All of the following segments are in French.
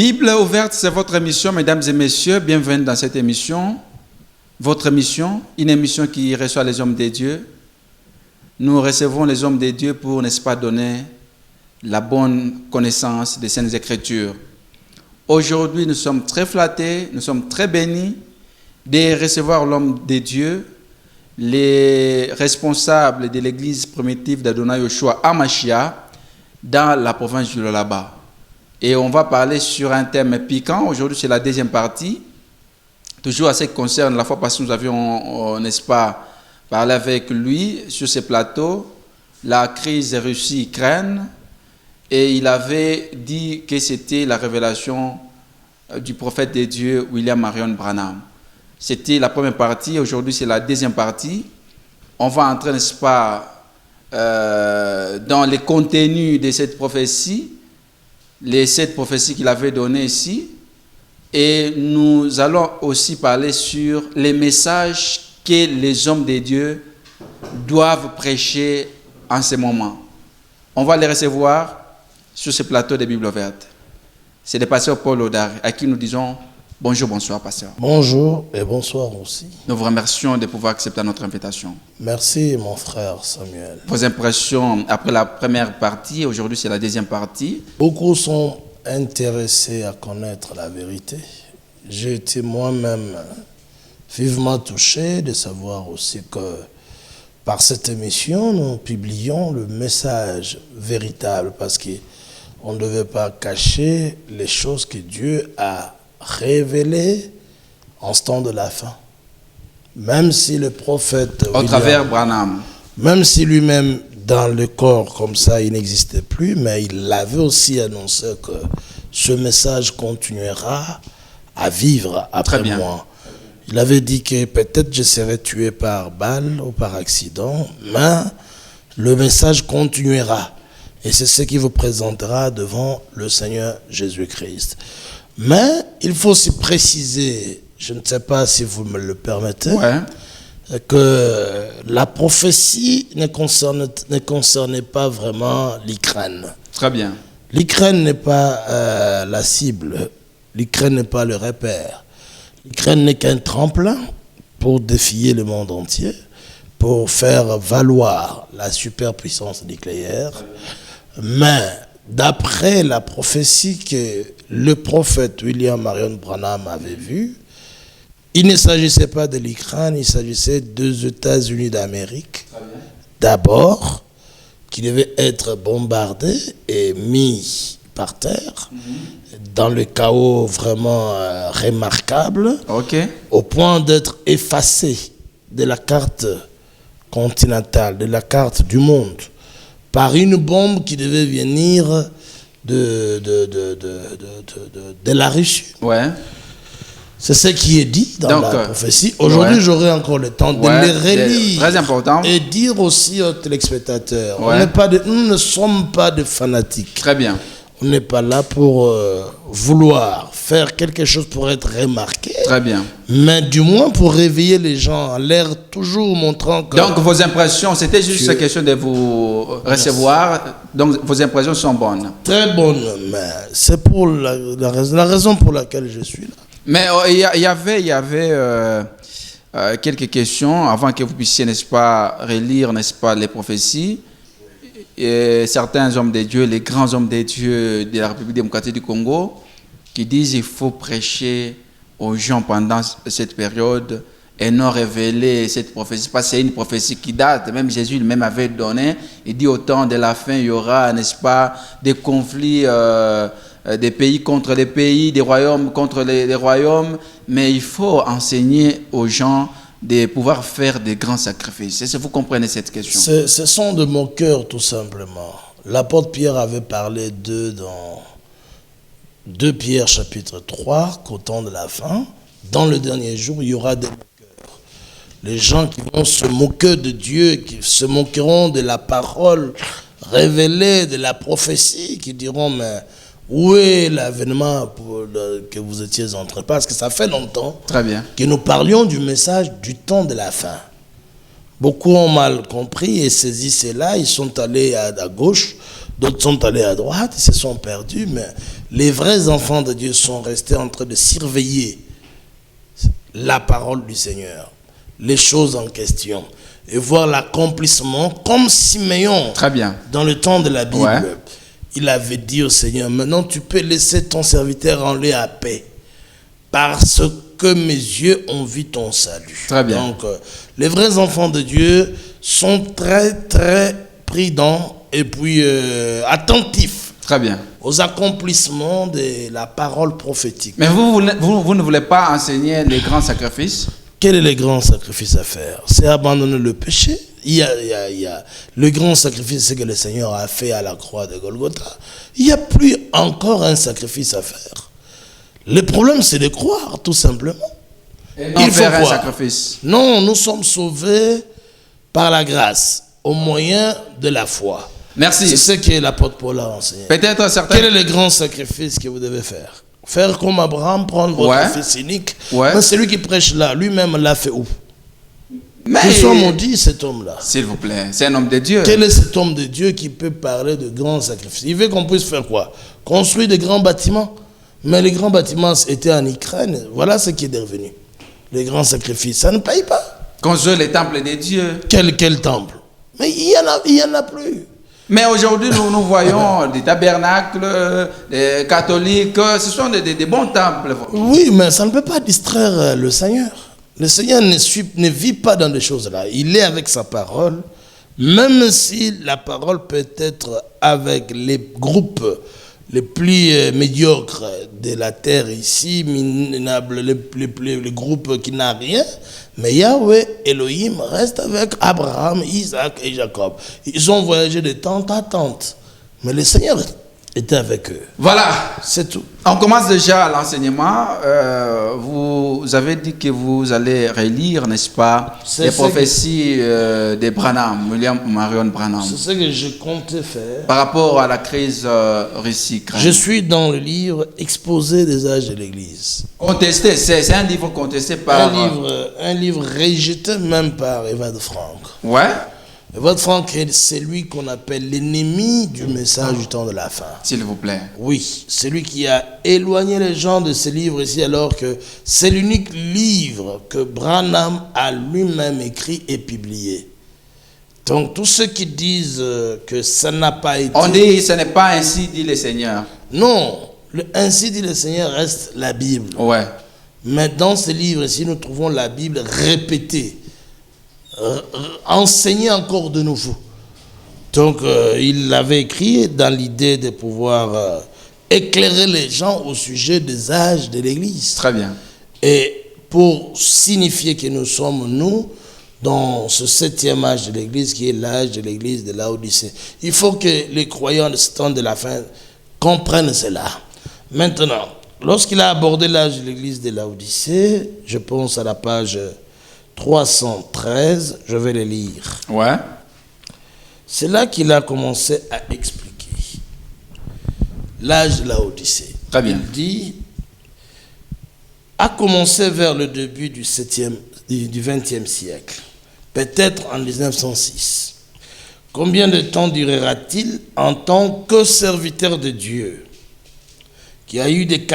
Bible ouverte, c'est votre émission, mesdames et messieurs. Bienvenue dans cette émission. Votre émission, une émission qui reçoit les hommes de Dieu. Nous recevons les hommes de Dieu pour, n'est-ce pas, donner la bonne connaissance des Saintes Écritures. Aujourd'hui, nous sommes très flattés, nous sommes très bénis de recevoir l'homme de Dieu, les responsables de l'église primitive d'Adonai Yoshua Amashia dans la province du Lualaba. Et on va parler sur un thème piquant. Aujourd'hui, c'est la deuxième partie. Toujours à ce qui concerne, la fois passée, nous avions, n'est-ce pas, parlé avec lui sur ce plateau, la crise Russie-Ukraine. Et il avait dit que c'était la révélation du prophète de Dieu, William Marion Branham. C'était la première partie. Aujourd'hui, c'est la deuxième partie. On va entrer, n'est-ce pas, dans les contenus de cette prophétie, les 7 prophéties qu'il avait données ici. Et nous allons aussi parler sur les messages que les hommes de Dieu doivent prêcher en ce moment. On va les recevoir sur ce plateau de Bible ouverte. C'est le pasteur Paul Odari, à qui nous disons bonjour, bonsoir, pasteur. Bonjour et bonsoir aussi. Nous vous remercions de pouvoir accepter notre invitation. Merci, mon frère Samuel. Vos impressions après la première partie, aujourd'hui c'est la deuxième partie. Beaucoup sont intéressés à connaître la vérité. J'ai été moi-même vivement touché de savoir aussi que par cette émission, nous publions le message véritable parce qu'on ne devait pas cacher les choses que Dieu a révélées en ce temps de la fin. Même si le prophète Au travers Branham. Même si lui-même, dans le corps comme ça, il n'existait plus, mais il avait aussi annoncé que ce message continuera à vivre après moi. Il avait dit que peut-être je serais tué par balle ou par accident, mais le message continuera. Et c'est ce qui vous présentera devant le Seigneur Jésus-Christ. Mais il faut aussi préciser, je ne sais pas si vous me le permettez, que la prophétie ne concernait pas vraiment l'Ukraine. Très bien. L'Ukraine n'est pas la cible, l'Ukraine n'est pas le repère. L'Ukraine n'est qu'un tremplin pour défier le monde entier, pour faire valoir la superpuissance nucléaire. Mais d'après la prophétie que le prophète William Marion Branham avait vue, il ne s'agissait pas de l'Ukraine, il s'agissait des États-Unis d'Amérique. D'abord, qui devaient être bombardés et mis par terre, dans le chaos vraiment remarquable, au point d'être effacés de la carte continentale, de la carte du monde, par une bombe qui devait venir de la Russie. C'est ce qui est dit dans la prophétie. Aujourd'hui, j'aurai encore le temps de les relire. Très important. Et dire aussi aux téléspectateurs, nous ne sommes pas des fanatiques. Très bien. On n'est pas là pour vouloir faire quelque chose pour être remarqué. Très bien. Mais du moins pour réveiller les gens, en l'air toujours montrant que... Donc vos impressions, c'était juste une question de vous recevoir. Donc vos impressions sont bonnes. Très bonnes, mais c'est pour la raison pour laquelle je suis là. Mais il y avait quelques questions avant que vous puissiez, n'est-ce pas, relire, n'est-ce pas, les prophéties. Et certains hommes de Dieu, les grands hommes de Dieu de la République démocratique du Congo, qui disent qu'il faut prêcher aux gens pendant cette période et non révéler cette prophétie. Parce que c'est une prophétie qui date, même Jésus lui-même avait donné. Il dit au temps de la fin, il y aura, n'est-ce pas, des conflits des pays contre les pays, des royaumes contre les royaumes. Mais il faut enseigner aux gens de pouvoir faire des grands sacrifices. Est-ce que vous comprenez cette question? Ce sont de mon cœur, tout simplement. L'apôtre Pierre avait parlé d'eux dans 2 Pierre chapitre 3, qu'au temps de la fin, dans le dernier jour, il y aura des moqueurs. Les gens qui vont se moquer de Dieu, qui se moqueront de la parole révélée, de la prophétie, qui diront, mais où est l'avènement que vous étiez entré? Parce que ça fait longtemps que nous parlions du message du temps de la fin. Beaucoup ont mal compris et saisi cela. Ils sont allés à gauche, d'autres sont allés à droite, ils se sont perdus, mais les vrais enfants de Dieu sont restés en train de surveiller la parole du Seigneur, les choses en question, et voir l'accomplissement, comme Siméon, Très bien. dans le temps de la Bible. Ouais. Il avait dit au Seigneur, maintenant tu peux laisser ton serviteur aller à paix, parce que mes yeux ont vu ton salut. Très bien. Donc, les vrais enfants de Dieu sont très, très prudents et puis attentifs Très bien. aux accomplissements de la parole prophétique. Mais vous ne voulez pas enseigner les grands sacrifices? Quel est le grand sacrifice à faire? C'est abandonner le péché. Il y a le grand sacrifice, c'est que le Seigneur a fait à la croix de Golgotha. Il n'y a plus encore un sacrifice à faire. Le problème, c'est de croire, tout simplement. Et non Il faut faire un croire. sacrifice. Non, nous sommes sauvés par la grâce, au moyen de la foi. Merci. C'est ce que l'apôtre Paul a enseigné. Peut-être certains... Quel est le grand sacrifice que vous devez faire? Faire comme Abraham, prendre votre Ouais. fils unique. Ouais. Mais celui qui prêche là, lui-même l'a fait où? Mais... Nous sommes maudits, cet homme-là. S'il vous plaît, c'est un homme de Dieu. Quel est cet homme de Dieu qui peut parler de grands sacrifices? Il veut qu'on puisse faire quoi? Construire de grands bâtiments. Mais les grands bâtiments étaient en Ukraine. Voilà ce qui est devenu. Les grands sacrifices, ça ne paye pas. Construire les temples de Dieu. Quel temple? Mais il y en a plus. Mais aujourd'hui, nous voyons des tabernacles, des catholiques, ce sont des bons temples. Oui, mais ça ne peut pas distraire le Seigneur. Le Seigneur ne vit pas dans des choses-là. Il est avec sa parole, même si la parole peut être avec les groupes les plus médiocres de la terre ici, minables, les groupes qui n'ont rien. Mais Yahweh, Elohim, reste avec Abraham, Isaac et Jacob. Ils ont voyagé de tente à tente. Mais le Seigneur était avec eux. Voilà. C'est tout. On commence déjà l'enseignement. Vous avez dit que vous allez relire, n'est-ce pas, C'est les ce prophéties de Branham, William Marion Branham, C'est ce que je comptais faire. par rapport à la crise russie-ukraine. Je suis dans le livre Exposé des âges de l'Église. Contesté, c'est un livre contesté par... Un livre rejeté même par Evald Frank. Ouais, Evald Frank, c'est lui qu'on appelle l'ennemi du message du temps de la fin. s'il vous plaît. Oui, c'est lui qui a éloigné les gens de ce livre ici, alors que c'est l'unique livre que Branham a lui-même écrit et publié. Donc tous ceux qui disent que ça n'a pas été... On dit, ce n'est pas ainsi, dit le Seigneur. Non, ainsi dit le Seigneur reste la Bible. Ouais. Mais dans ce livre ici, nous trouvons la Bible répétée, enseignée encore de nouveau. Donc il l'avait écrit dans l'idée de pouvoir éclairer les gens au sujet des âges de l'Église. Très bien. Et pour signifier que nous sommes, nous, dans ce 7e âge de l'Église, qui est l'âge de l'Église de Laodicée. Il faut que les croyants de ce temps de la fin comprennent cela. Maintenant, lorsqu'il a abordé l'âge de l'Église de Laodicée, je pense à la page 313, je vais le lire. Ouais. C'est là qu'il a commencé à expliquer l'âge de Laodicée. Très bien. Il dit, a commencé vers le début du 20e siècle, peut-être en 1906. Combien de temps durera-t-il en tant que serviteur de Dieu, qui a eu des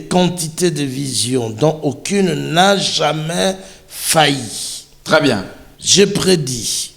quantités de visions dont aucune n'a jamais failli? Très bien. Je prédis,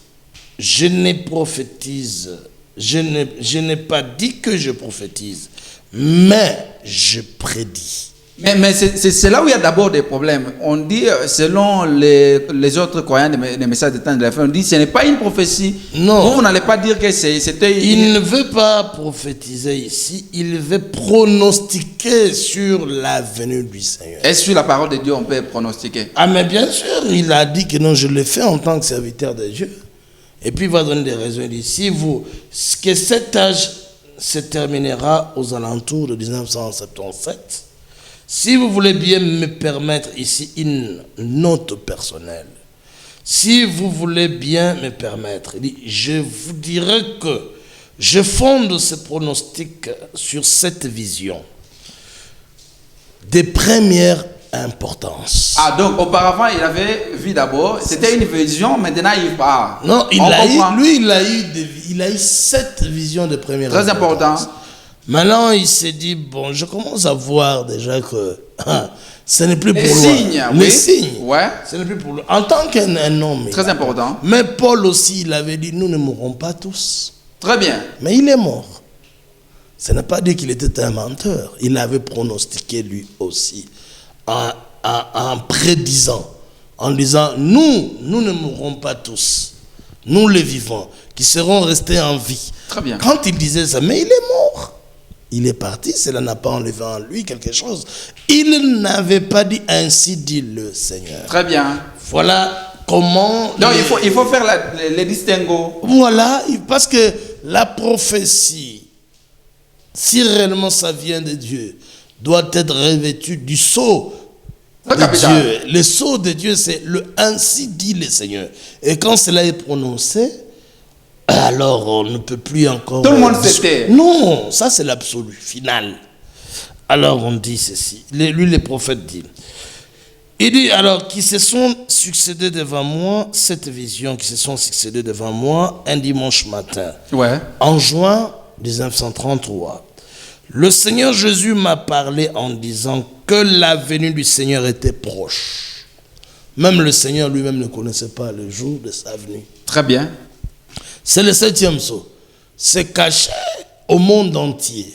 je ne prophétise, je n'ai pas dit que je prophétise, mais je prédis. Mais c'est là où il y a d'abord des problèmes. On dit, selon les autres croyants des messages de temps de la fin, on dit ce n'est pas une prophétie. Non. Vous n'allez pas dire que c'était... Il ne veut pas prophétiser ici, il veut pronostiquer sur la venue du Seigneur. Est-ce sur la parole de Dieu on peut pronostiquer? Ah mais bien sûr, il a dit que non, je le fais en tant que serviteur de Dieu. Et puis il va donner des raisons. Il dit, que cet âge se terminera aux alentours de 1977. Si vous voulez bien me permettre ici une note personnelle, si vous voulez bien me permettre, il dit, je vous dirais que je fonde ce pronostic sur cette vision des premières importance. Ah, donc auparavant, il avait vu d'abord, c'était une vision, maintenant il part. Non, il a eu 7 visions de première Très important. Maintenant, il s'est dit, bon, je commence à voir déjà que ce n'est plus pour Les lui. signes, Les oui. signes. Ouais. Ce n'est plus pour lui. En tant qu'un homme. Très important. Mais Paul aussi, il avait dit, nous ne mourrons pas tous. Très bien. Mais il est mort. Ce n'est pas dit qu'il était un menteur. Il avait pronostiqué lui aussi, en prédisant, en disant, nous ne mourrons pas tous. Nous les vivants, qui serons restés en vie. Très bien. Quand il disait ça, mais il est mort. Il est parti, cela n'a pas enlevé en lui quelque chose. Il n'avait pas dit ainsi dit le Seigneur. Très bien. Voilà comment... Donc il faut faire les distinguos. Voilà, parce que la prophétie, si réellement ça vient de Dieu, doit être revêtue du sceau de Dieu. Le sceau de Dieu, c'est le ainsi dit le Seigneur. Et quand cela est prononcé, alors on ne peut plus encore... Tout le monde s'était. Non, ça c'est l'absolu, final. Alors on dit ceci. Lui, les prophètes disent. Il dit alors, qui se sont succédés devant moi, cette vision qui se sont succédés devant moi, un dimanche matin. Ouais. En juin 1933. Le Seigneur Jésus m'a parlé en disant que la venue du Seigneur était proche. Même le Seigneur lui-même ne connaissait pas le jour de sa venue. Très bien. C'est le 7e sceau. C'est caché au monde entier.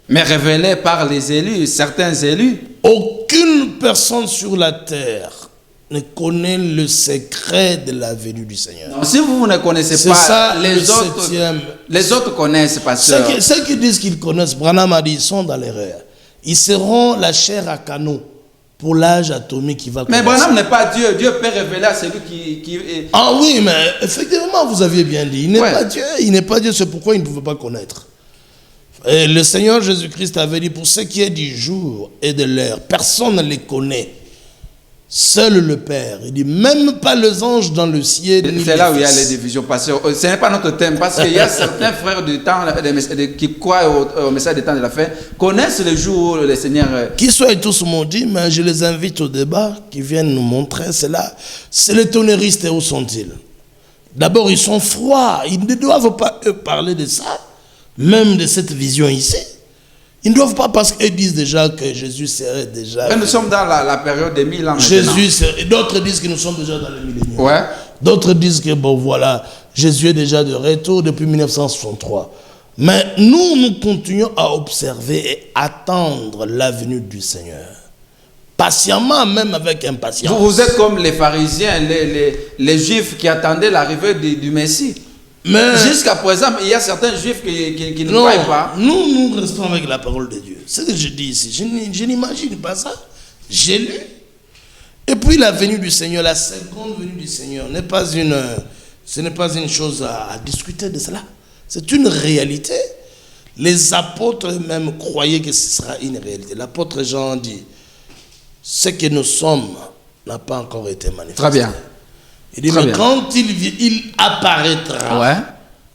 Mais révélé par les élus, certains élus. Aucune personne sur la terre ne connaît le secret de la venue du Seigneur. Donc, si vous ne connaissez pas, ça, les autres connaissent, pasteur. Ceux qui disent qu'ils connaissent, Branham a dit, ils sont dans l'erreur. Ils seront la chair à canon pour l'âge atomique qui va commencer. Mais Branham n'est pas Dieu. Dieu peut révéler à celui qui est... Ah oui, mais effectivement, vous aviez bien dit. Il n'est pas Dieu. Il n'est pas Dieu, c'est pourquoi il ne pouvait pas connaître. Et le Seigneur Jésus-Christ avait dit, pour ce qui est du jour et de l'heure, personne ne les connaît. Seul le Père. Il dit, même pas les anges dans le ciel. C'est là où il y a les divisions. Parce que ce n'est pas notre thème. Parce qu'il y a certains frères du temps qui croient au message du temps de la fin, connaissent le jour où le Seigneur... Qu'ils soient tous maudits, mais je les invite au débat, qui viennent nous montrer cela. C'est les tonnéristes, où sont-ils? D'abord, ils sont froids. Ils ne doivent pas eux parler de ça, même de cette vision ici. Ils ne doivent pas, parce qu'ils disent déjà que Jésus serait déjà... Mais nous sommes dans la période des 1000 ans D'autres disent que nous sommes déjà dans le millénium. Ouais. D'autres disent que, bon, voilà, Jésus est déjà de retour depuis 1963. Mais nous continuons à observer et attendre la venue du Seigneur. Patiemment, même avec impatience. Vous êtes comme les pharisiens, les juifs qui attendaient l'arrivée du Messie. Mais jusqu'à présent, il y a certains juifs qui ne croient pas. Nous restons avec la parole de Dieu. Ce que je dis ici, je n'imagine pas ça. J'ai lu. Et puis la venue du Seigneur, la seconde venue du Seigneur, ce n'est pas une chose à discuter de cela. C'est une réalité. Les apôtres eux-mêmes croyaient que ce sera une réalité. L'apôtre Jean dit, ce que nous sommes n'a pas encore été manifesté. Très bien. Il dit, mais quand il apparaîtra, ouais.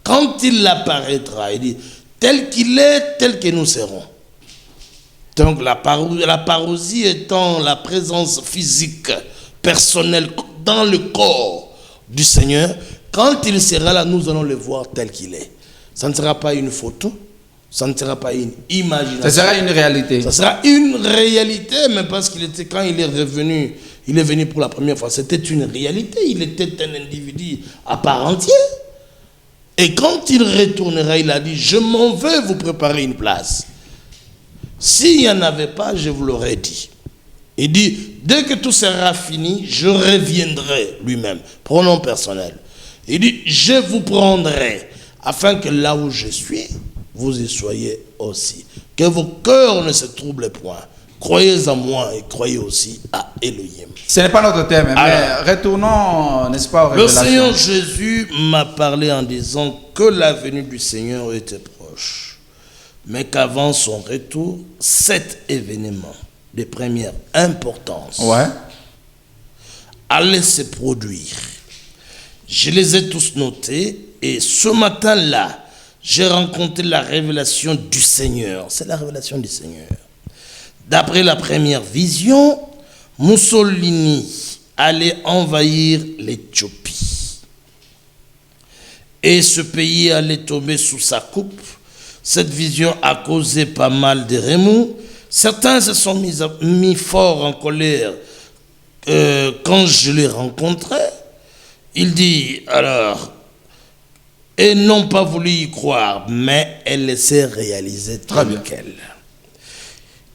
Quand il apparaîtra, il dit, tel qu'il est, tel que nous serons. Donc la parousie étant la présence physique, personnelle, dans le corps du Seigneur, quand il sera là, nous allons le voir tel qu'il est. Ça ne sera pas une photo, ça ne sera pas une imagination. Ça sera une réalité. Ça sera une réalité, mais parce qu'il était, quand il est revenu, il est venu pour la première fois, c'était une réalité, il était un individu à part entière. Et quand il retournera, il a dit, je m'en vais vous préparer une place. S'il n'y en avait pas, je vous l'aurais dit. Il dit, dès que tout sera fini, je reviendrai lui-même. Pronom personnel. Il dit, je vous prendrai, afin que là où je suis, vous y soyez aussi. Que vos cœurs ne se troublent point. Croyez en moi et croyez aussi à Elohim. Ce n'est pas notre thème, mais retournons, n'est-ce pas, aux révélations. Le Seigneur Jésus m'a parlé en disant que la venue du Seigneur était proche, mais qu'avant son retour, 7 événements de première importance allaient se produire. Je les ai tous notés et ce matin-là, j'ai rencontré la révélation du Seigneur. C'est la révélation du Seigneur. D'après la première vision, Mussolini allait envahir l'Éthiopie. Et ce pays allait tomber sous sa coupe. Cette vision a causé pas mal de remous. Certains se sont mis fort en colère quand je les rencontrais. Il dit alors, et n'ont pas voulu y croire, mais elle s'est réalisée Très bien.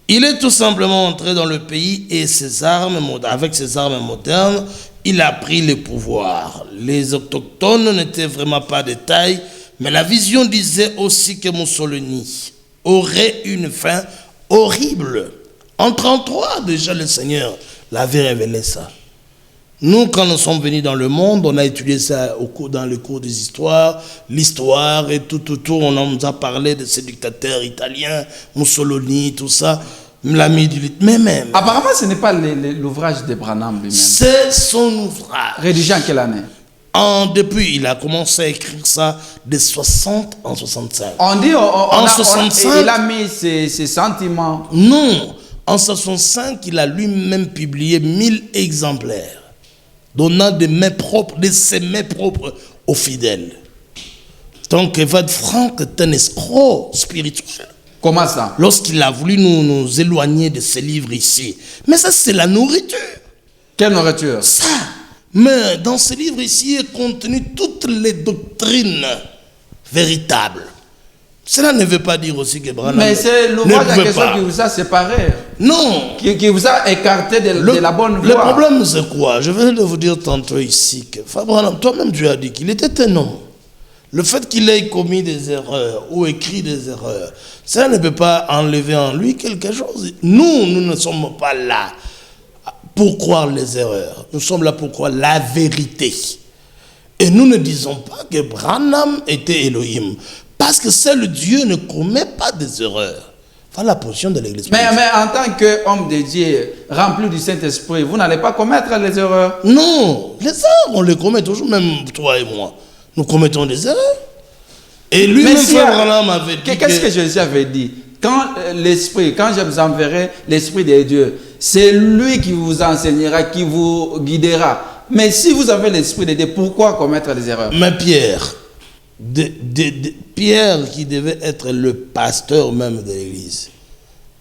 Il est tout simplement entré dans le pays et avec ses armes modernes, il a pris le pouvoir. Les autochtones n'étaient vraiment pas de taille, mais la vision disait aussi que Mussolini aurait une fin horrible. En 1933, déjà le Seigneur l'avait révélé ça. Nous, quand nous sommes venus dans le monde, on a étudié ça dans le cours des histoires, l'histoire et tout. On nous a parlé de ces dictateurs italiens, Mussolini, tout ça, l'ami du lit. Mais même. Apparemment, ce n'est pas l'ouvrage de Branham lui-même. C'est son ouvrage. Rédigé en quelle année? Depuis, il a commencé à écrire ça de 60 en 65. On dit, En 65, il a mis ses sentiments. Non, en 65, il a lui-même publié 1000 exemplaires, donnant de ses mains propres aux fidèles. Donc, Evald Frank est un escroc spirituel. Comment ça? Lorsqu'il a voulu nous éloigner de ces livres ici. Mais ça, c'est la nourriture. Quelle nourriture? Ça. Mais dans ces livres ici est contenu toutes les doctrines véritables. Cela ne veut pas dire aussi que Branham Mais c'est l'ouvrage en question qui vous a séparé. Non. Qui vous a écarté de la bonne voie. Le problème, c'est quoi? Je venais de vous dire tantôt ici que Branham, toi-même, tu as dit qu'il était un homme. Le fait qu'il ait commis des erreurs ou écrit des erreurs, ça ne peut pas enlever en lui quelque chose. Nous ne sommes pas là pour croire les erreurs. Nous sommes là pour croire la vérité. Et nous ne disons pas que Branham était Elohim. Parce que seul Dieu ne commet pas des erreurs. Voilà la position de l'Église. Mais en tant qu'homme de Dieu, rempli du Saint-Esprit, vous n'allez pas commettre les erreurs? Non, les erreurs, on les commet toujours, même toi et moi. Nous commettons des erreurs. Et lui-même, Branham avait dit qu'est-ce que Jésus avait dit? Quand je vous enverrai l'Esprit de Dieu, c'est lui qui vous enseignera, qui vous guidera. Mais si vous avez l'Esprit de Dieu, pourquoi commettre des erreurs? Mais Pierre, Pierre qui devait être le pasteur même de l'Église,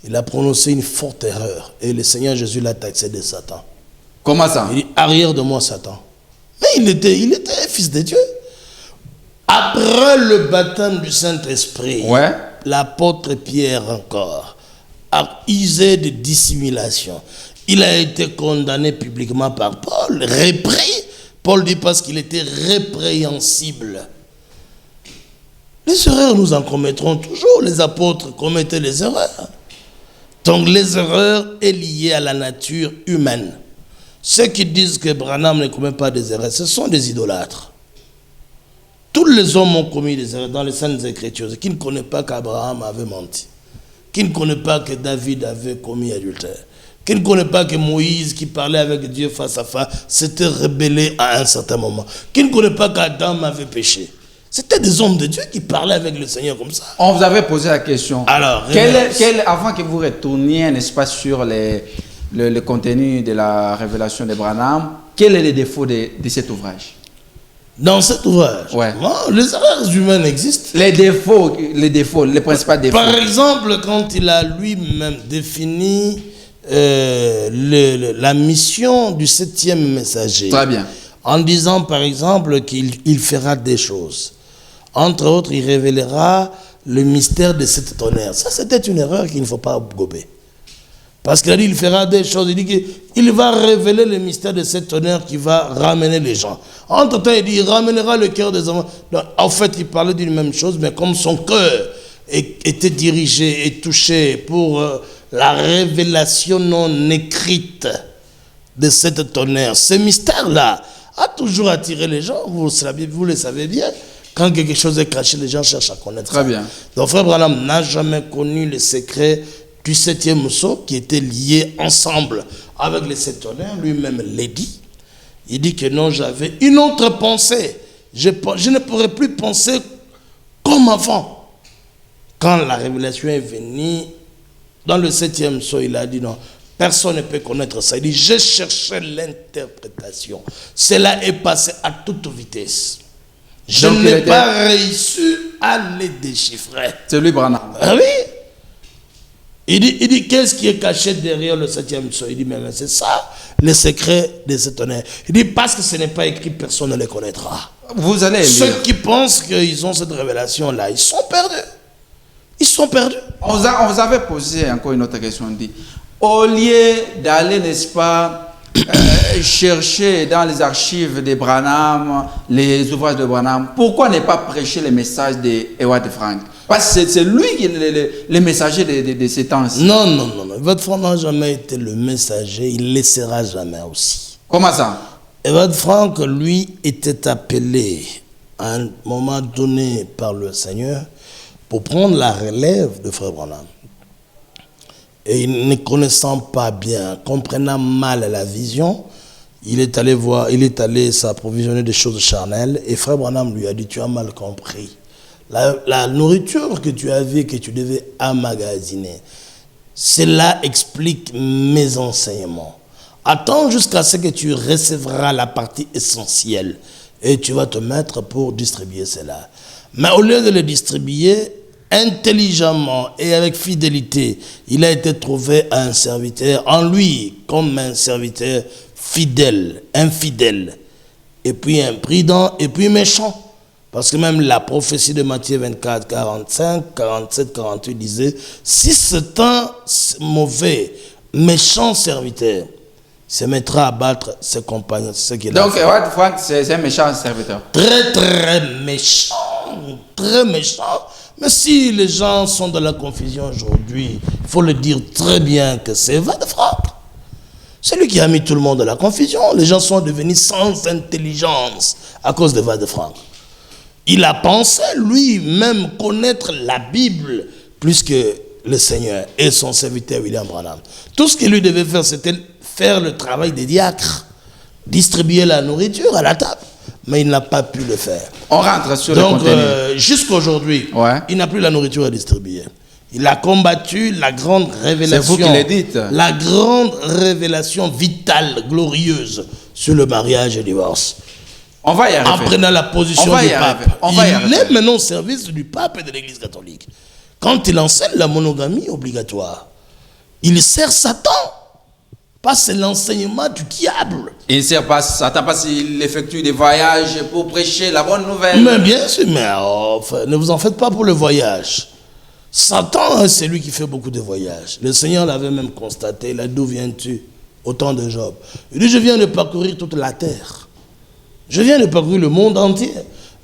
il a prononcé une forte erreur. Et le Seigneur Jésus l'a taxé de Satan. Comment ça? Il dit, arrière de moi Satan. Mais il était un fils de Dieu. Après le baptême du Saint-Esprit, ouais, l'apôtre Pierre encore a usé de dissimulation. Il a été condamné publiquement par Paul, répris. Paul dit parce qu'il était répréhensible. Les erreurs, nous en commettrons toujours. Les apôtres commettaient les erreurs. Donc les erreurs sont liées à la nature humaine. Ceux qui disent que Branham ne commet pas des erreurs, ce sont des idolâtres. Tous les hommes ont commis des erreurs dans les Saintes Écritures. Qui ne connaît pas qu'Abraham avait menti? Qui ne connaît pas que David avait commis adultère? Qui ne connaît pas que Moïse, qui parlait avec Dieu face à face, s'était rebellé à un certain moment? Qui ne connaît pas qu'Adam avait péché? C'était des hommes de Dieu qui parlaient avec le Seigneur comme ça. On vous avait posé la question. Alors, avant que vous retourniez, n'est-ce pas, sur le contenu de la révélation de Branham, quel est le défaut de cet ouvrage? Dans cet ouvrage, ouais, les erreurs humaines existent. Les défauts, les principaux défauts. Par exemple, quand il a lui-même défini la mission du 7e messager. Très bien. En disant, par exemple, qu'il fera des choses. Entre autres, il révélera le mystère de cette tonnerre. Ça, c'était une erreur qu'il ne faut pas gober. Parce qu'il a dit qu'il fera des choses. Il dit qu'il va révéler le mystère de cette tonnerre qui va ramener les gens. Entre-temps, il dit qu'il ramènera le cœur des enfants. Donc, en fait, il parlait d'une même chose, mais comme son cœur était dirigé et touché pour la révélation non écrite de cette tonnerre, ce mystère-là a toujours attiré les gens. Vous le savez bien. Quand quelque chose est caché, les gens cherchent à connaître. Très bien. Donc, Frère Branham n'a jamais connu le secret du 7e sceau qui était lié ensemble avec les 7 tonnerres. Lui-même l'a dit. Il dit que non, j'avais une autre pensée. Je ne pourrais plus penser comme avant. Quand la révélation est venue, dans le 7e sceau, il a dit non, Personne ne peut connaître ça. Il dit, j'ai cherché l'interprétation. Cela est passé à toute vitesse. Je n'ai pas réussi à les déchiffrer. C'est lui, Branham. Ah oui. Il dit qu'est-ce qui est caché derrière le 7e psaume? Il dit, mais c'est ça, le secret de cet honneur. Il dit, parce que ce n'est pas écrit, personne ne le connaîtra. Vous allez lire. Ceux qui pensent qu'ils ont cette révélation-là, ils sont perdus. Ils sont perdus. On vous avait posé encore une autre question. On dit, au lieu d'aller, n'est-ce pas, chercher dans les archives de Branham, les ouvrages de Branham, pourquoi ne pas prêcher les messages de Howard Frank? Parce que c'est lui qui est le messager de ces temps-ci. Non. Howard Frank n'a jamais été le messager, il ne le sera jamais aussi. Comment ça? Howard Frank, lui, était appelé à un moment donné par le Seigneur pour prendre la relève de Frère Branham. Et ne connaissant pas bien, comprenant mal la vision, il est allé s'approvisionner des choses charnelles et Frère Branham lui a dit, tu as mal compris. La nourriture que tu avais, que tu devais emmagasiner, cela explique mes enseignements. Attends jusqu'à ce que tu recevras la partie essentielle et tu vas te mettre pour distribuer cela. Mais au lieu de le distribuer intelligemment et avec fidélité, il a été trouvé un serviteur en lui comme un serviteur fidèle, infidèle, et puis imprudent, et puis méchant. Parce que même la prophétie de Matthieu 24, 45, 47, 48 disait, si c'est un mauvais, méchant serviteur se mettra à battre ses compagnons, c'est ce qu'il a Donc, fait. Howard Frank, c'est un méchant serviteur. Très méchant, très méchant. Mais si les gens sont dans la confusion aujourd'hui, il faut le dire très bien que c'est Howard Frank. C'est lui qui a mis tout le monde dans la confusion. Les gens sont devenus sans intelligence à cause de Howard Frank. Il a pensé lui-même connaître la Bible plus que le Seigneur et son serviteur William Branham. Tout ce qu'il lui devait faire, c'était faire le travail des diacres, distribuer la nourriture à la table. Mais il n'a pas pu le faire. On rentre sur le contenu. Donc, jusqu'aujourd'hui, il n'a plus la nourriture à distribuer. Il a combattu la grande révélation. C'est vous qui le dites. La grande révélation vitale, glorieuse sur le mariage et le divorce. On va y arriver. En prenant la position du pape. Il est maintenant au service du pape et de l'église catholique. Quand il enseigne la monogamie obligatoire, il sert Satan. Pas c'est l'enseignement du diable. Il ne sert pas Satan parce qu'il effectue des voyages pour prêcher la bonne nouvelle. Mais bien sûr, mais enfin, ne vous en faites pas pour le voyage. Satan, c'est lui qui fait beaucoup de voyages. Le Seigneur l'avait même constaté. Il a dit, d'où viens-tu? Au temps de Job. Il dit, je viens de parcourir toute la terre. Je viens de parcourir le monde entier.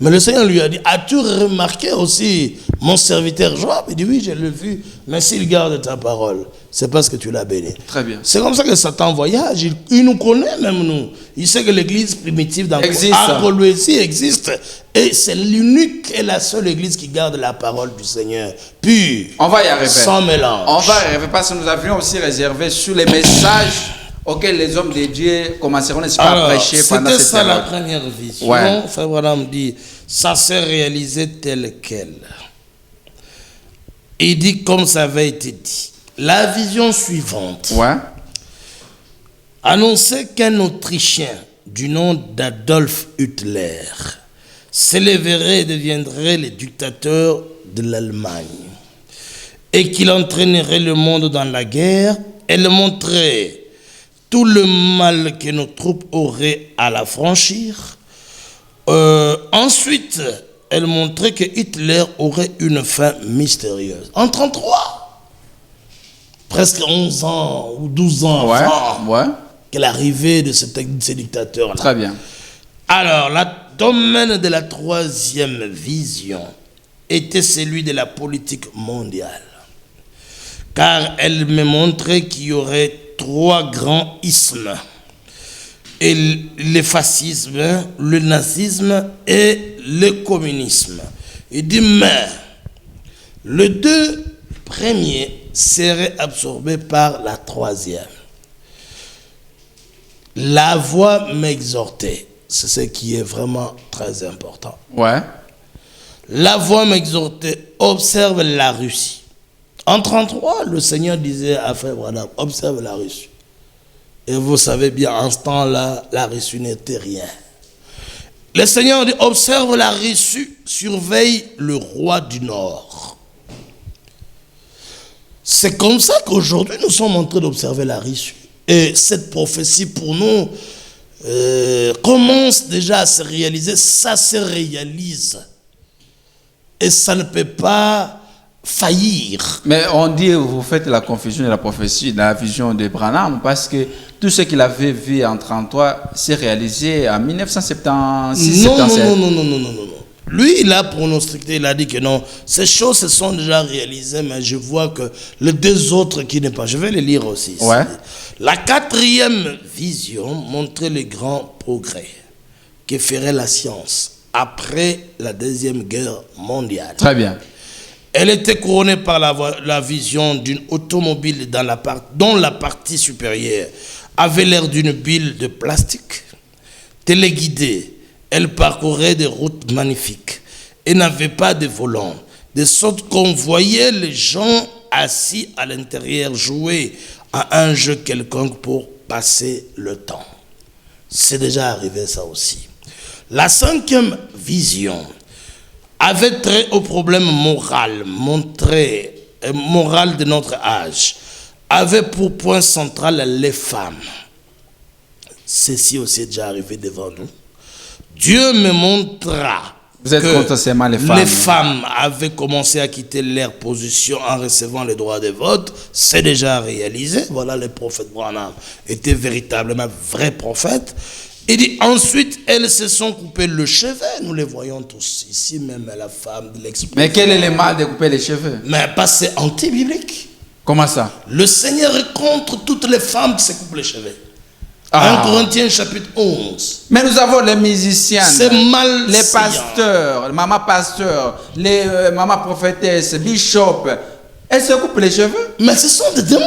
Mais le Seigneur lui a dit, as-tu remarqué aussi mon serviteur Job? Il dit, oui, je l'ai vu. Mais s'il garde ta parole, c'est parce que tu l'as béni. Très bien. C'est comme ça que Satan voyage. Il nous connaît même, nous. Il sait que l'église primitive d'Angleterre existe. Et c'est l'unique et la seule église qui garde la parole du Seigneur. Puis, on va y arriver. Sans mélange. On va y arriver parce que nous avions aussi réservé sur les messages auxquels les hommes de Dieu commenceront, n'est-ce pas, à prêcher pendant cette période. C'était ça la première vision. Frère Branham dit, ça s'est réalisé tel quel. Il dit comme ça avait été dit. La vision suivante annonçait qu'un Autrichien du nom d'Adolf Hitler s'élèverait et deviendrait le dictateur de l'Allemagne et qu'il entraînerait le monde dans la guerre et le montrait tout le mal que nos troupes auraient à la franchir. Ensuite, elle montrait que Hitler aurait une fin mystérieuse. En 1933, presque 11 ans ou 12 ans avant que l'arrivée de ces dictateurs-là. Très bien. Alors, le domaine de la troisième vision était celui de la politique mondiale. Car elle me montrait qu'il y aurait 3 grands ismes. Et le fascisme, le nazisme et le communisme. Il dit, mais les 2 premiers seraient absorbés par la troisième. La voix m'exhortait. C'est ce qui est vraiment très important. La voix m'exhortait. Observe la Russie. En 33, le Seigneur disait à Frère Branham, observe la reçue. Et vous savez bien, en ce temps-là, la reçue n'était rien. Le Seigneur dit, observe la reçue, surveille le roi du Nord. C'est comme ça qu'aujourd'hui, nous sommes en train d'observer la reçue. Et cette prophétie, pour nous, commence déjà à se réaliser. Ça se réalise. Et ça ne peut pas faillir. Mais on dit, vous faites la confusion de la prophétie, de la vision de Branham, parce que tout ce qu'il avait vu en 1933 s'est réalisé en 1976. Non. Lui, il a pronostiqué, il a dit que non, ces choses se sont déjà réalisées, mais je vois que les deux autres qui n'est pas. Je vais les lire aussi. Ouais. La quatrième vision montrait les grands progrès que ferait la science après la Deuxième Guerre mondiale. Très bien. Elle était couronnée par la vision d'une automobile dont la partie supérieure avait l'air d'une bille de plastique. Téléguidée, elle parcourait des routes magnifiques et n'avait pas de volant, de sorte qu'on voyait les gens assis à l'intérieur jouer à un jeu quelconque pour passer le temps. C'est déjà arrivé ça aussi. La cinquième vision avait trait au problème moral de notre âge, avait pour point central les femmes. Ceci aussi est déjà arrivé devant nous. Dieu me montra Vous êtes contre seulement les femmes. Les femmes avaient commencé à quitter leur position en recevant le droit de vote. C'est déjà réalisé. Voilà, le prophète Branham était véritablement vrais prophètes. Il dit, ensuite, elles se sont coupées le cheveu. Nous les voyons tous ici, même la femme de l'expression. Mais quel est le mal de couper les cheveux? Mais parce que c'est anti-biblique. Comment ça? Le Seigneur est contre toutes les femmes qui se coupent les cheveux. 1 Corinthiens chapitre 11. Mais nous avons les musiciens, les pasteurs, les mamas pasteurs, les mamas prophétesses, bishops. Elles se coupent les cheveux. Mais ce sont des démons.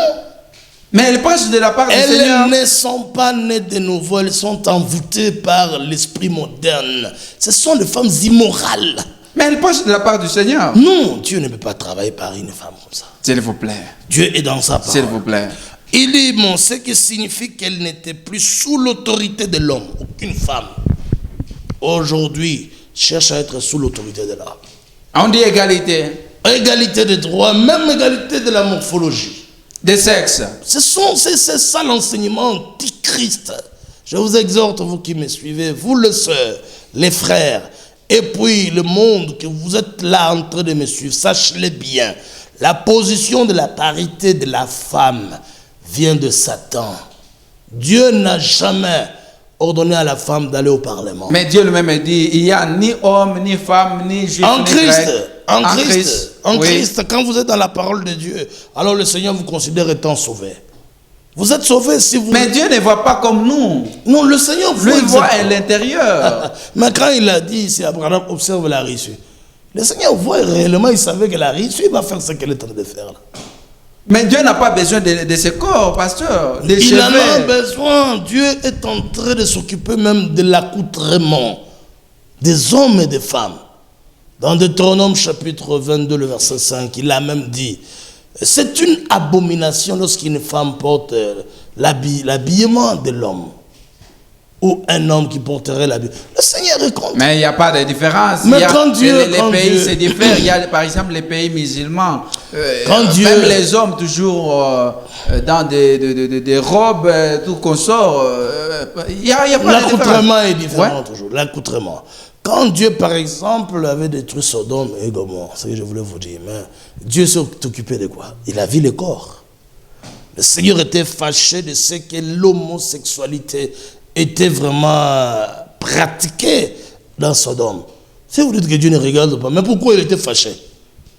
Mais elles passent de la part du Seigneur. Elles ne sont pas nées de nouveau, elles sont envoûtées par l'esprit moderne. Ce sont des femmes immorales. Mais elles passent de la part du Seigneur. Non, Dieu ne peut pas travailler par une femme comme ça. S'il vous plaît. Dieu est dans sa parole. S'il vous plaît. Il dit, bon, ce qui signifie qu'elle n'était plus sous l'autorité de l'homme. Aucune femme, aujourd'hui, cherche à être sous l'autorité de l'homme. On dit égalité. Égalité de droits, même égalité de la morphologie. Des sexes. C'est ça l'enseignement antichrist. Je vous exhorte, vous qui me suivez, vous les sœurs, les frères, et puis le monde que vous êtes là en train de me suivre, sachez-le bien. La position de la parité de la femme vient de Satan. Dieu n'a jamais ordonné à la femme d'aller au Parlement. Mais Dieu lui-même dit, il n'y a ni homme, ni femme, ni juif, en ni Christ, grec. En Oui. Christ, quand vous êtes dans la parole de Dieu, alors le Seigneur vous considère étant sauvé. Vous êtes sauvé si vous... Mais Dieu ne voit pas comme nous. Non, le Seigneur Lui voit à l'intérieur. Mais quand il a dit ici, Abraham observe la reçue, le Seigneur voit réellement, il savait que la reçue va faire ce qu'elle est en train de faire là. Mais Dieu n'a pas besoin de ce corps, pasteur. Des Il cheveux. en a besoin. Dieu est en train de s'occuper même de l'accoutrement des hommes et des femmes. Dans Deutéronome chapitre 22, le verset 5, il a même dit, c'est une abomination lorsqu'une femme porte l'habillement de l'homme. Ou un homme qui porterait l'habillement. Le Seigneur est contre. Mais il n'y a pas de différence. Mais Il y a, quand Dieu... les pays se diffèrent. Il y a par exemple les pays musulmans. Quand Dieu... Même les hommes toujours dans des robes, tout qu'on sort. Il y a pas de différence. L'accoutrement est différent toujours. L'accoutrement. Quand Dieu, par exemple, avait détruit Sodome et Gomorrhe, c'est ce que je voulais vous dire, mais Dieu s'est occupé de quoi? Il a vu les corps. Le Seigneur était fâché de ce que l'homosexualité était vraiment pratiquée dans Sodome. Si vous dites que Dieu ne regarde pas, mais pourquoi il était fâché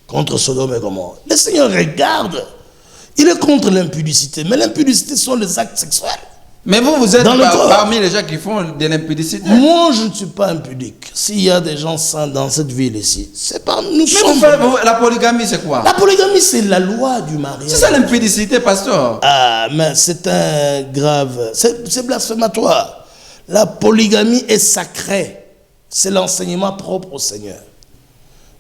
contre Sodome et Gomorrhe? Le Seigneur regarde. Il est contre l'impudicité, mais l'impudicité sont les actes sexuels. Mais vous êtes parmi les gens qui font de l'impudicité. Moi, je ne suis pas impudique. S'il y a des gens saints dans cette ville ici, c'est pas nous. La polygamie, c'est quoi? La polygamie, c'est la loi du mariage. C'est ça l'impudicité, pasteur. Ah, mais c'est un grave... C'est blasphématoire. La polygamie est sacrée. C'est l'enseignement propre au Seigneur.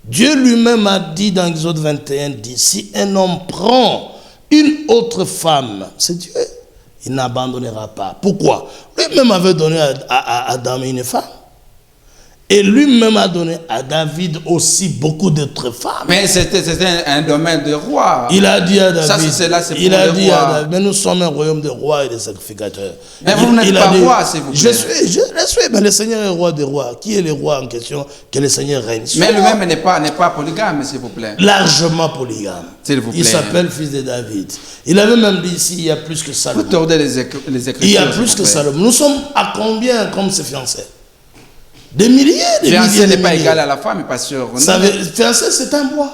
Dieu lui-même a dit dans Exode 21, dit, si un homme prend une autre femme, c'est Dieu, il n'abandonnera pas. Pourquoi? Lui-même avait donné à Adam une femme. Et lui-même a donné à David aussi beaucoup d'autres femmes. Mais c'était un domaine de roi. Il a dit à David, il a dit à David, mais nous sommes un royaume de rois et de sacrificateurs. Mais vous n'êtes pas roi, s'il vous plaît. Je le suis, mais le Seigneur est roi des rois. Qui est le roi en question? Que le Seigneur règne. Mais lui-même n'est pas polygame, s'il vous plaît. Largement polygame. S'il vous plaît. Il s'appelle fils de David. Il avait même dit ici, il y a plus que Salomon. Vous tordez les Écritures. Il y a plus que Salomon. Nous sommes à combien comme ses fiancés? Des milliers, des milliers. Fiancé n'est pas égal à la femme, pas sûr. Fiancé, c'est un mois.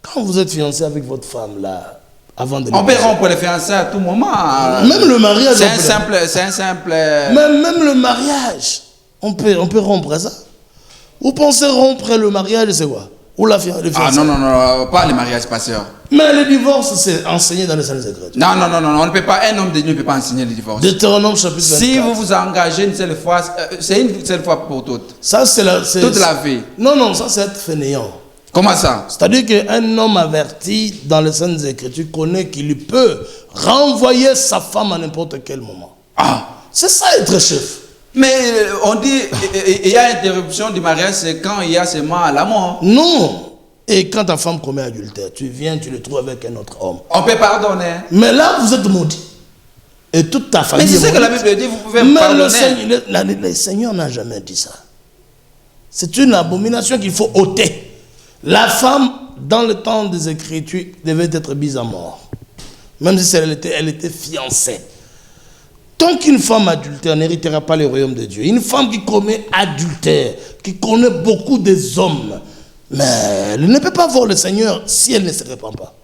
Quand vous êtes fiancé avec votre femme, là, avant de... On peut rompre les fiancés à tout moment. Même le mariage... C'est un simple... Même le mariage, on peut rompre ça. Vous pensez rompre le mariage, c'est quoi? Ou le fiancé? Ah non, pas le mariage, pasteur. Mais le divorce, c'est enseigné dans les Saintes Écritures. Non, on ne peut pas, un homme de Dieu ne peut pas enseigner le divorce. Deutéronome chapitre 24. Si vous vous engagez une seule fois, c'est une seule fois pour toutes. Ça, c'est toute la vie. Non, ça c'est être fainéant. Comment ça? C'est-à-dire qu'un homme averti dans les Saintes Écritures connaît qu'il peut renvoyer sa femme à n'importe quel moment. Ah. C'est ça être chef. Mais on dit, il y a interruption du mariage, c'est quand il y a seulement la mort. Non. Et quand ta femme commet adultère, tu viens, tu le trouves avec un autre homme. On peut pardonner. Mais là, vous êtes maudit. Et toute ta famille. Mais c'est ce que la Bible dit, vous pouvez me pardonner. Le Seigneur n'a jamais dit ça. C'est une abomination qu'il faut ôter. La femme, dans le temps des Écritures, devait être mise à mort. Même si elle était fiancée. Tant qu'une femme adultère n'héritera pas le royaume de Dieu, une femme qui commet adultère, qui connaît beaucoup des hommes, mais elle ne peut pas voir le Seigneur si elle ne se répand pas.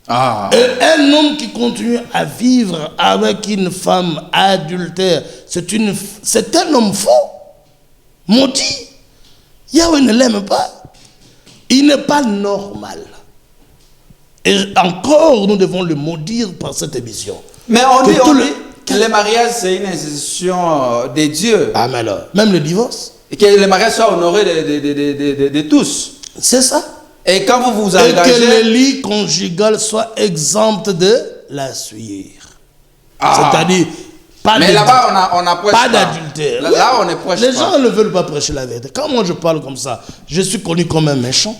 Ah. Et un homme qui continue à vivre avec une femme adultère, c'est un homme faux, maudit. Yahweh ne l'aime pas. Il n'est pas normal. Et encore, nous devons le maudire par cette émission. Mais on dit que le mariage, c'est une institution de Dieu. Ah, mais alors, même le divorce. Et que le mariage soit honoré de tous. C'est ça. Et quand vous vous engagez... Et que le lit conjugal soit exempt de la sueur. Ah. C'est-à-dire, mais là-bas, on n'approche pas. Pas d'adultère. Là, on n'approche pas. Les gens ne veulent pas prêcher la vérité. Quand moi je parle comme ça, je suis connu comme un méchant.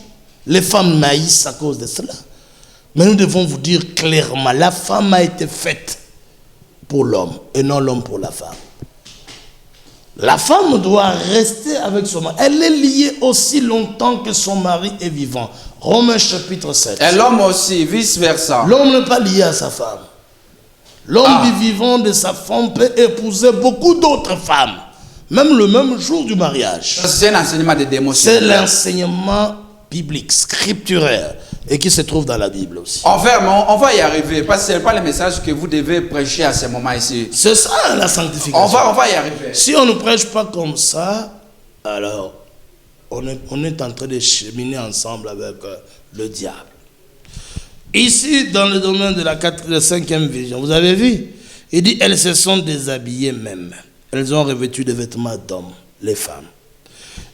Les femmes maïssent à cause de cela. Mais nous devons vous dire clairement, la femme a été faite pour l'homme et non l'homme pour la femme. La femme doit rester avec son mari. Elle est liée aussi longtemps que son mari est vivant. Romains chapitre 7. Et l'homme aussi, vice-versa. L'homme n'est pas lié à sa femme. L'homme du vivant de sa femme peut épouser beaucoup d'autres femmes. Même le même jour du mariage. C'est un enseignement de démotion. C'est l'enseignement biblique, scripturaire. Et qui se trouve dans la Bible aussi. Enfin, on va y arriver. Parce que ce n'est pas le message que vous devez prêcher à ce moment ici. C'est ça la sanctification. On va y arriver. Si on ne prêche pas comme ça, alors on est en train de cheminer ensemble avec le diable. Ici, dans le domaine de la 5e vision, vous avez vu? Il dit, elles se sont déshabillées même. Elles ont revêtu des vêtements d'hommes, les femmes.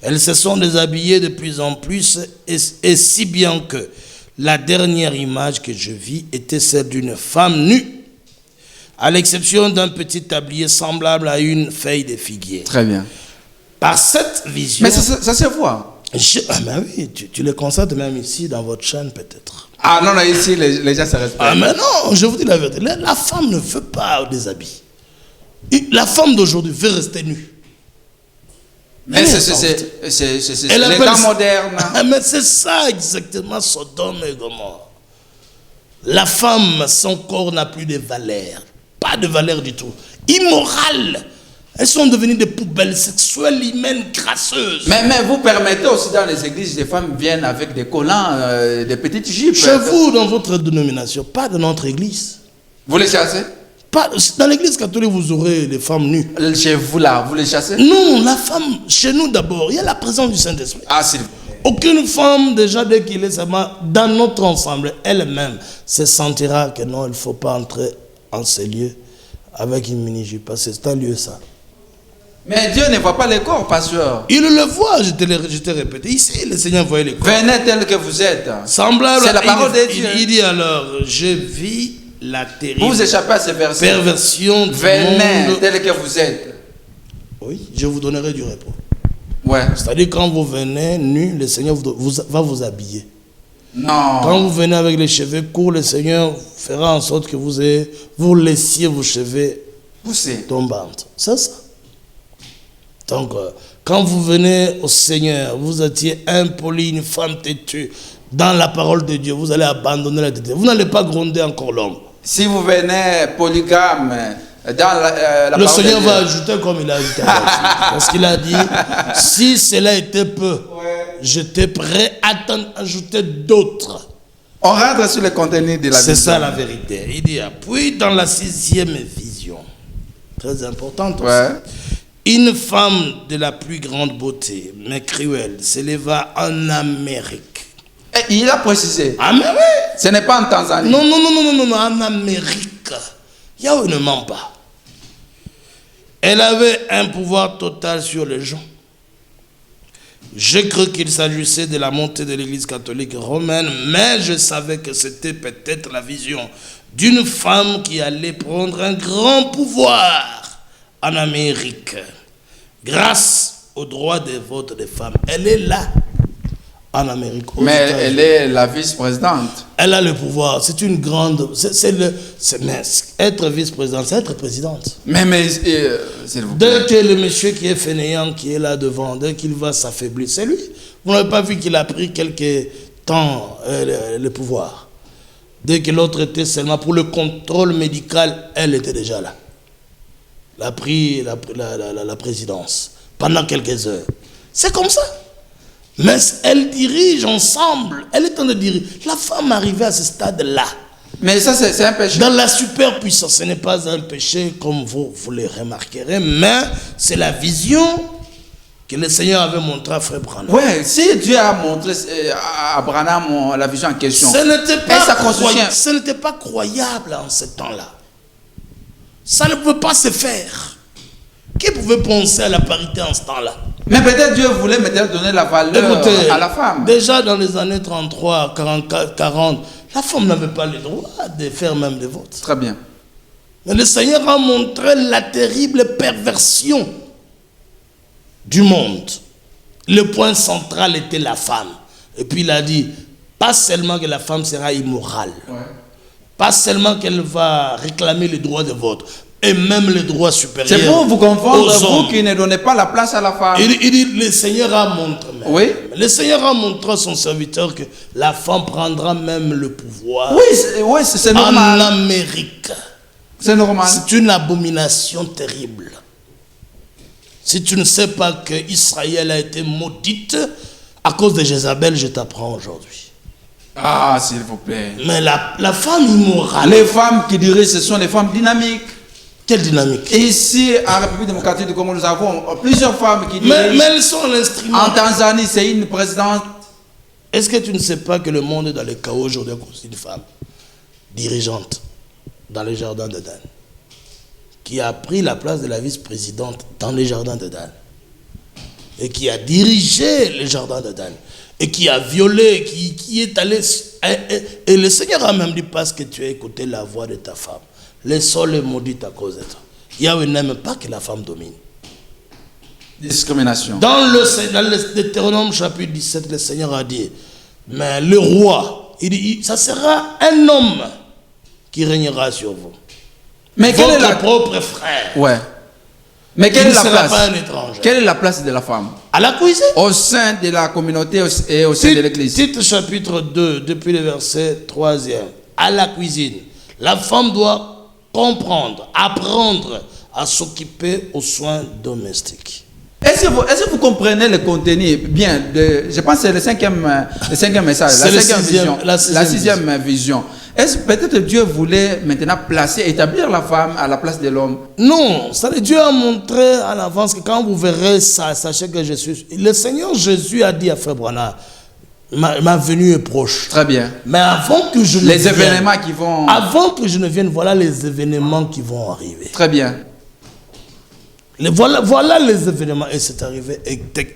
Elles se sont déshabillées de plus en plus, et si bien que la dernière image que je vis était celle d'une femme nue, à l'exception d'un petit tablier semblable à une feuille de figuier. Très bien. Par cette vision... Mais ça se voit. Ben oui, tu le constates même ici dans votre chaîne peut-être. Ah non, ici les gens se respectent. Ah mais non, je vous dis la vérité. La femme ne veut pas des habits. La femme d'aujourd'hui veut rester nue. Mais c'est les temps modernes. Mais c'est ça exactement, Sodome et Gomorrhe. La femme, son corps n'a plus de valeur. Pas de valeur du tout. Immorale. Elles sont devenues des poubelles sexuelles, humaines, crasseuses. Mais vous permettez aussi dans les églises, les femmes viennent avec des collants, des petites jupes. Chez vous, dans votre dénomination, pas de notre église. Vous les chassez? Pas, dans l'église catholique, vous aurez les femmes nues. Chez vous là, vous les chassez? Non, la femme, chez nous d'abord, il y a la présence du Saint-Esprit. Ah, c'est... Aucune femme, déjà, dès qu'il est seulement dans notre ensemble, elle-même se sentira que non, il ne faut pas entrer en ces lieux avec une mini-jupe. Parce que c'est un lieu ça. Mais Dieu ne voit pas les corps, pasteur. Il le voit, je t'ai répété. Ici, le Seigneur voyait les corps. Venez tel que vous êtes. Semblable. C'est la parole de Dieu. Il dit alors, je vis la terrible Vous échappez à ces versets. perversion du Venez monde. tel que vous êtes. Oui, je vous donnerai du repos. Ouais. C'est-à-dire quand vous venez nu, le Seigneur va vous habiller. Non. Quand vous venez avec les cheveux courts, le Seigneur fera en sorte que vous laissiez vos cheveux Poussez. tombantes. C'est ça. Donc, quand vous venez au Seigneur, vous étiez impoli, une femme têtue, dans la parole de Dieu, vous allez abandonner la tête. Vous n'allez pas gronder encore l'homme. Si vous venez polygame dans la Le parole Seigneur de Dieu. va ajouter comme il a ajouté. Parce qu'il a dit, si cela était peu, j'étais prêt à t'en ajouter d'autres. On rentre sur le contenu de la vision. C'est ça la vérité. Il dit, puis dans la 6e vision, très importante aussi, Ouais. une femme de la plus grande beauté, mais cruelle, s'éleva en Amérique. Et il a précisé. Ah mais oui. Ce n'est pas en Tanzanie. Non, en Amérique. Yahweh ne ment pas. Elle avait un pouvoir total sur les gens. J'ai cru qu'il s'agissait de la montée de l'Église catholique romaine, mais je savais que c'était peut-être la vision d'une femme qui allait prendre un grand pouvoir en Amérique. Grâce au droit de vote des femmes. Elle est là, en Amérique. Mais elle est la vice-présidente. Elle a le pouvoir. C'est une grande... mais être vice-présidente, c'est être présidente. Mais s'il vous plaît. Dès que le monsieur qui est fainéant, qui est là devant, dès qu'il va s'affaiblir, c'est lui. Vous n'avez pas vu qu'il a pris quelques temps le pouvoir. Dès que l'autre était seulement pour le contrôle médical, elle était déjà là. Elle a pris la présidence pendant quelques heures. C'est comme ça. Mais elle dirige ensemble. Elle est en train de diriger. La femme arrivée à ce stade-là. Mais ça, c'est un péché. Dans la superpuissance, ce n'est pas un péché comme vous le remarquerez, mais c'est la vision que le Seigneur avait montrée à Frère Branham. Oui, si Dieu a montré à Branham la vision en question, ce n'était pas croyable en ce temps-là. Ça ne pouvait pas se faire. Qui pouvait penser à la parité en ce temps-là? Mais peut-être Dieu voulait maintenant donner la valeur à la femme. Déjà dans les années 33, 44, 40, la femme n'avait pas le droit de faire même des votes. Très bien. Mais le Seigneur a montré la terrible perversion du monde. Le point central était la femme. Et puis il a dit, pas seulement que la femme sera immorale, pas seulement qu'elle va réclamer le droit de vote, et même les droits supérieurs. C'est pour vous confondre, vous qui ne donnez pas la place à la femme. Il dit, le Seigneur a montré. Oui. Le Seigneur a montré à son serviteur que la femme prendra même le pouvoir. Oui, c'est normal. En Amérique. C'est normal. C'est une abomination terrible. Si tu ne sais pas que Israël a été maudite à cause de Jézabel, je t'apprends aujourd'hui. Ah, s'il vous plaît. Mais la femme immorale. Les femmes qui dirigent, ce sont les femmes dynamiques. Quelle dynamique? Et ici, en République démocratique du Congo, nous avons plusieurs femmes qui dirigent. Mais elles sont l'instrument. En Tanzanie, c'est une présidente. Est-ce que tu ne sais pas que le monde est dans le chaos aujourd'hui à cause d'une femme dirigeante dans les jardins d'Éden, qui a pris la place de la vice-présidente dans les jardins d'Éden et qui a dirigé les jardins d'Éden et qui a violé, qui est allé... Et le Seigneur a même dit, parce que tu as écouté la voix de ta femme, le sol est maudit à cause de toi. Yahweh n'aime pas que la femme domine. Discrimination. Dans le Deutéronome chapitre 17, le Seigneur a dit, mais le roi, il dit, ça sera un homme qui régnera sur vous. Mais quelle est la propre frère? Ouais. Mais quelle est la place? Pas un étranger. Quelle est la place de la femme? À la cuisine. Au sein de la communauté et au sein de l'église. Titre chapitre 2, depuis le verset 3e. À la cuisine. La femme doit comprendre, apprendre à s'occuper aux soins domestiques. Est-ce que vous comprenez le contenu bien je pense que c'est le cinquième message, la sixième vision. Est-ce que peut-être Dieu voulait maintenant établir la femme à la place de l'homme? Non, Dieu a montré à l'avance que quand vous verrez ça, sachez que je suis... Le Seigneur Jésus a dit à Frère Branham, ma venue est proche. Très bien. Mais avant que je les événements qui vont... Avant que je ne vienne, voilà les événements qui vont arriver. Très bien. Voilà les événements, et c'est arrivé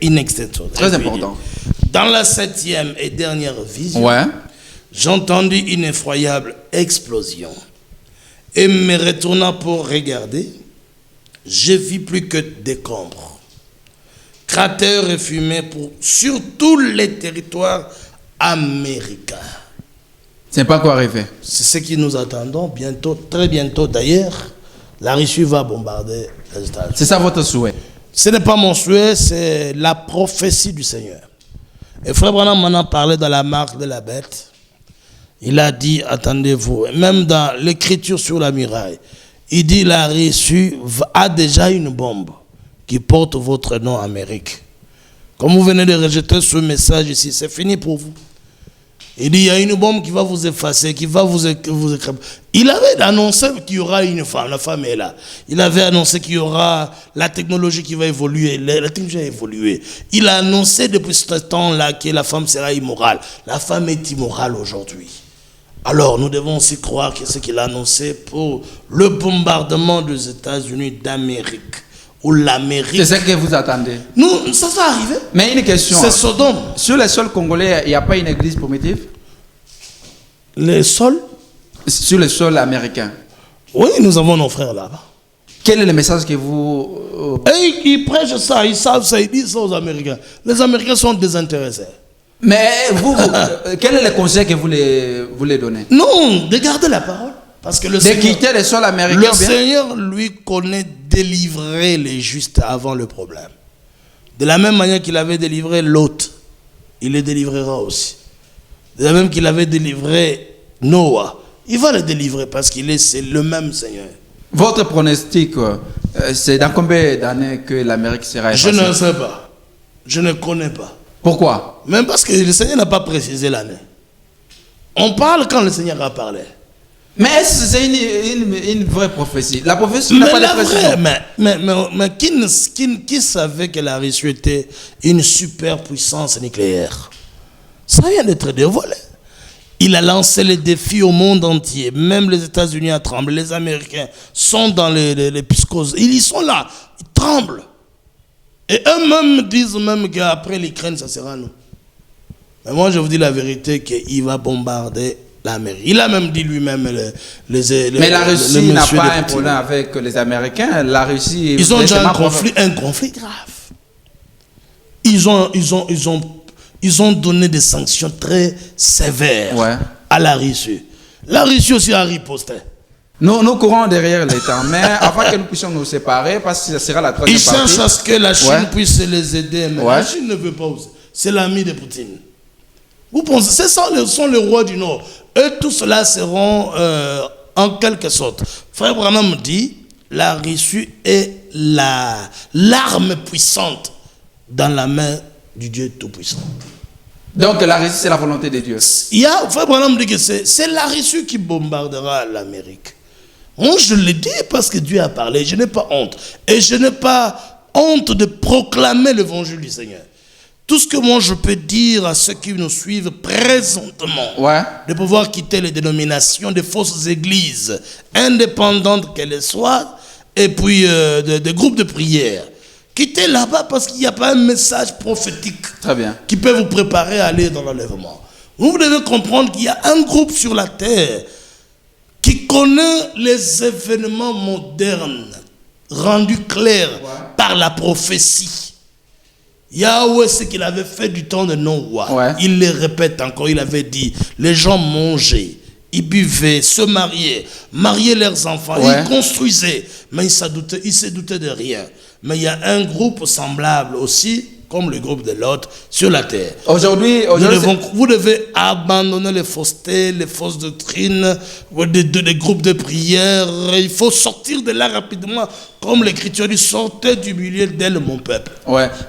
in extenso. Très important. Dans la 7e et dernière vision, Ouais. j'entendis une effroyable explosion. Et me retournant pour regarder, je vis plus que décombres, cratères et fumées sur tous les territoires américains. C'est pas encore arrivé. C'est ce que nous attendons bientôt, très bientôt d'ailleurs. La Russie va bombarder les États-Unis. C'est ça votre souhait? Ce n'est pas mon souhait, c'est la prophétie du Seigneur. Et Frère Branham m'en a parlé dans la marque de la bête. Il a dit, attendez-vous, même dans l'écriture sur la muraille, il dit, la Russie a déjà une bombe qui porte votre nom Amérique. Comme vous venez de rejeter ce message ici, c'est fini pour vous. Il dit, il y a une bombe qui va vous effacer, qui va vous écraser. Il avait annoncé qu'il y aura une femme, la femme est là. Il avait annoncé qu'il y aura la technologie qui va évoluer, la technologie a évolué. Il a annoncé depuis ce temps-là que la femme sera immorale. La femme est immorale aujourd'hui. Alors, nous devons aussi croire que ce qu'il a annoncé pour le bombardement des États-Unis d'Amérique, ou l'Amérique. C'est ce que vous attendez? Nous, ça va arriver. Mais une question. C'est Sodome. Sur les sols congolais, il n'y a pas une église primitive? Les sols? Sur les sols américains. Oui, nous avons nos frères là-bas. Quel est le message que vous... Et ils prêchent ça, ils savent ça, ils disent ça aux Américains. Les Américains sont désintéressés. Mais vous, quel est le conseil que vous les donnez? Non, de garder la parole. Parce que le De quitter les sols américains. Le Seigneur, lui, connaît délivrer les justes avant le problème. De la même manière qu'il avait délivré Lot, il les délivrera aussi. De la même qu'il avait délivré Noah, il va le délivrer parce c'est le même Seigneur. Votre pronostic, c'est dans combien d'années que l'Amérique sera effacée? Je ne sais pas. Je ne connais pas. Pourquoi? Même parce que le Seigneur n'a pas précisé l'année. On parle quand le Seigneur a parlé. Mais est-ce que c'est une vraie prophétie? La prophétie n'a pas de précision. Mais qui savait que la Russie était une superpuissance nucléaire? Ça vient d'être dévoilé. Il a lancé les défis au monde entier. Même les États-Unis à tremblent. Les Américains sont dans les psychoses. Ils sont là. Ils tremblent. Et eux-mêmes disent même qu'après l'Ukraine, ça sera nous. Mais moi, je vous dis la vérité qu'il va bombarder l'Amérique. Il a même dit lui-même mais la Russie n'a pas un problème avec les Américains. La Russie... Ils ont déjà un conflit grave. Ils ont donné des sanctions très sévères à la Russie. La Russie aussi a riposté. Nous courons derrière les temps, mais avant que nous puissions nous séparer, parce que ce sera la troisième partie. Ils cherchent à ce que la Chine puisse les aider, mais la Chine ne veut pas oser. C'est l'ami de Poutine. Vous pensez, ce sont les rois du Nord. Eux, tous cela seront en quelque sorte. Frère Branham dit, la Russie est l'arme puissante dans la main du Dieu Tout-Puissant. Donc la Russie, c'est la volonté de Dieu. Frère Branham dit que c'est la Russie qui bombardera l'Amérique. Moi, je le dis parce que Dieu a parlé. Je n'ai pas honte. Et je n'ai pas honte de proclamer l'évangile du Seigneur. Tout ce que moi je peux dire à ceux qui nous suivent présentement, de pouvoir quitter les dénominations des fausses églises, indépendantes qu'elles soient, et puis des groupes de prière. Quittez là-bas parce qu'il n'y a pas un message prophétique qui peut vous préparer à aller dans l'enlèvement. Vous devez comprendre qu'il y a un groupe sur la terre qui connaît les événements modernes rendus clairs par la prophétie. Yahweh, ce qu'il avait fait du temps de Noah, il le répète encore, il avait dit, les gens mangeaient, ils buvaient, se mariaient leurs enfants, ils construisaient, mais ils se doutaient de rien. Mais il y a un groupe semblable aussi, comme le groupe de Lot, sur la terre. Aujourd'hui vous devez abandonner les faussetés, les fausses doctrines, des groupes de prière. Il faut sortir de là rapidement. Comme l'Écriture dit, sortez du milieu d'elle, mon peuple.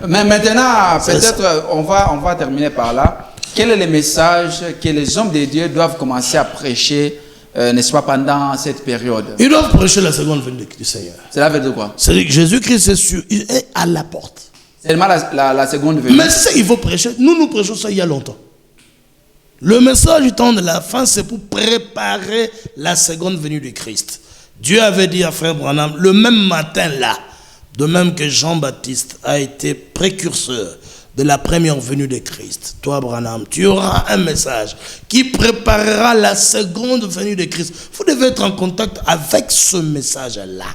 Mais maintenant, peut-être, on va terminer par là. Quel est le message que les hommes de Dieu doivent commencer à prêcher, n'est-ce pas, pendant cette période? Ils doivent prêcher la seconde venue du Seigneur. Cela veut dire quoi? C'est que Jésus-Christ il est à la porte. Seulement la seconde venue. Mais c'est il faut prêcher. Nous prêchons ça il y a longtemps. Le message du temps de la fin, c'est pour préparer la seconde venue du Christ. Dieu avait dit à Frère Branham, le même matin là, De même que Jean-Baptiste a été précurseur de la première venue de Christ, toi, Branham, tu auras un message qui préparera la seconde venue de Christ. Vous devez être en contact avec ce message-là.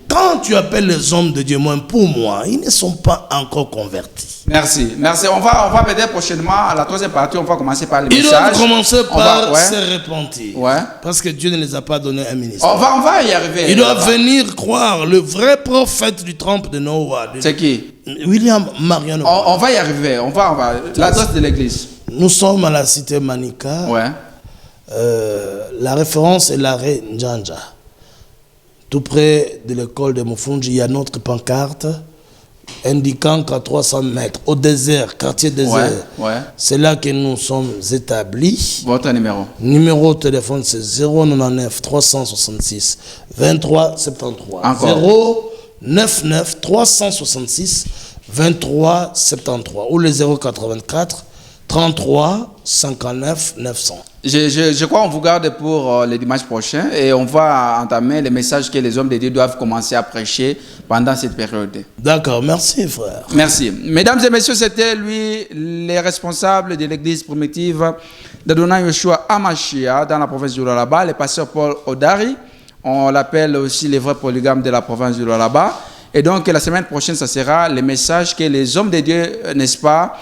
Quand tu appelles les hommes de Dieu, moi, pour moi, ils ne sont pas encore convertis. Merci. Merci. On va peut-être prochainement, à la troisième partie, on va commencer par les messages. Ils doivent commencer par se repentir. Ouais. Parce que Dieu ne les a pas donné un ministère. On va y arriver. Ils doivent venir croire le vrai prophète du temple de Noah. C'est qui? William Marion. On va y arriver. On va. L'adresse de l'église. Nous sommes à la cité Manika. Ouais. La référence est l'arrêt Njanja. Tout près de l'école de Mofunji, il y a notre pancarte indiquant qu'à 300 mètres, au désert, quartier désert, c'est là que nous sommes établis. Votre numéro? Numéro de téléphone, c'est 099 366 23 73. Encore. 099 366 23 73 ou le 084 33 59 900. Je crois qu'on vous garde pour les dimanches prochains et on va entamer les messages que les hommes de Dieu doivent commencer à prêcher pendant cette période. D'accord, merci frère. Merci. Mesdames et messieurs, c'était lui, les responsables de l'église primitive d'Adonai Yoshua Amashia dans la province du Lualaba, le pasteur Paul Odari. On l'appelle aussi les vrais polygames de la province du Lualaba. Et donc la semaine prochaine, ça sera les messages que les hommes de Dieu, n'est-ce pas,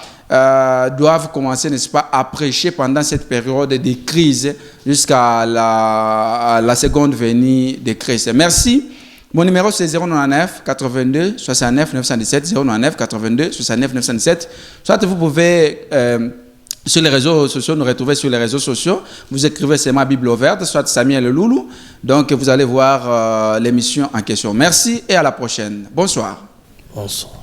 doivent commencer, n'est-ce pas, à prêcher pendant cette période de crise jusqu'à la seconde venue de Christ. Merci. Mon numéro c'est 099 82 69 917 099 82 69 917. Soit vous pouvez sur les réseaux sociaux, nous retrouver sur les réseaux sociaux. Vous écrivez c'est ma Bible ouverte, soit Samuel Loulou. Donc vous allez voir l'émission en question. Merci et à la prochaine. Bonsoir. Bonsoir.